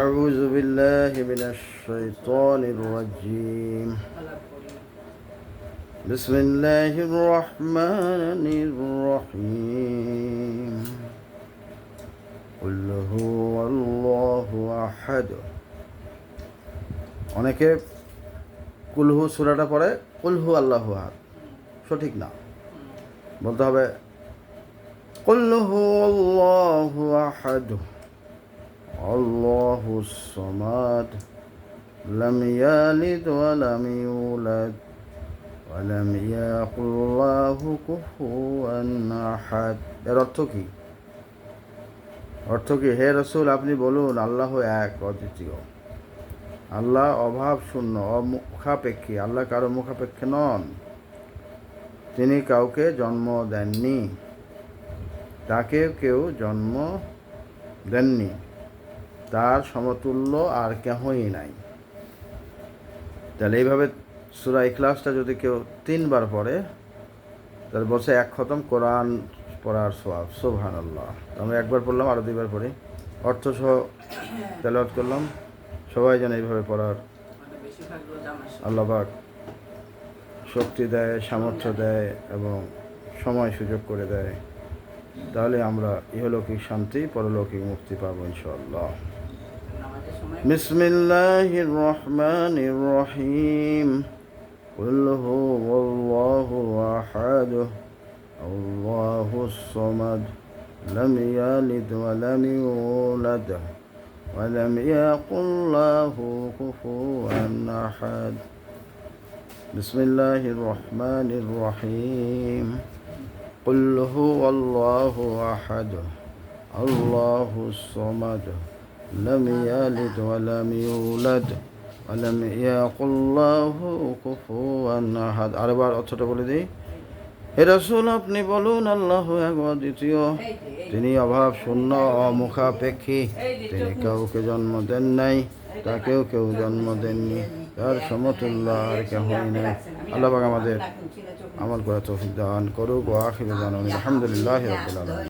أعوذ بالله من الشيطان الرجيم بسم الله الرحمن الرحيم قل هو الله أحد অনেকে কুলহু সূরাটা পড়ে কুলহু আল্লাহু আহাদ, সঠিক না, বলতে হবে কুলহু আল্লাহু আহাদ আল্লাহুস সামাদ লাম ইয়ালিদ ওয়া লাম ইউলাদ ওয়া লাম ইয়াকুল লাহু কুফুয়ান আহাদ। এর অর্থ কি? হে রাসূল, আপনি বলুন আল্লাহ এক, অদ্বিতীয়। আল্লাহ অভাব শূন্য, অমুখাপেক্ষী। আল্লাহ কারো মুখাপেক্ষী নন। তিনি কাউকে জন্ম দেননি, তাকে কেউ জন্ম দেননি, তার সমতুল্য আর কেহই নাই। তাহলে এইভাবে সূরা ইখলাসটা যদি কেউ 3 বার পড়ে, তাহলে বলছে 1 খতম কোরআন পড়ার সওয়াব। সুবহানাল্লাহ। আমরা 1 বার পড়লাম, আরো 2 বার পড়ি, অর্থ সহ তেলাওয়াত করলাম। সবাই যেন এইভাবে পড়ার আল্লাহ পাক শক্তি দেয়, সামর্থ্য দেয় এবং সময় সুযোগ করে দেয়। তাহলে আমরা ইহলৌকিক শান্তি, পরলৌকিক মুক্তি পাবো ইনশাআল্লাহ। বিসমিল্লাহির রহমানির রহিম কুল হুয়াল্লাহু আহাদ আল্লাহুস সামাদ লাম ইয়ালিদ ওয়া লাম ইউলাদ ওয়া লাম ইয়াকুল লাহু কুফুয়ান আহাদ। বিসমিল্লাহির রহমানির রহিম কুল হুয়াল্লাহু আহাদ আল্লাহুস সামাদ লাম ইয়ালিদ ওয়া লাম ইউলাদ ওয়া লাম ইয়াকুল লাহু কুফুয়ান আহাদ। আরেকবার অর্থটা বলে দিই। হে রাসূল, আপনি বলুন আল্লাহ এক, অদ্বিতীয়। তিনি অভাব শূন্য, অমুখাপেক্ষী। তিনি কাউকে জন্ম দেন নাই, তাকেও কেউ জন্ম দেননি, তার সমতুল্য আর কেহই নাই। আল্লাহ পাক আমাদের আমল করার তৌফিক দান করুক। ওয়া আখিরু দাওয়ানা আলহামদুলিল্লাহি রাব্বিল আলামিন।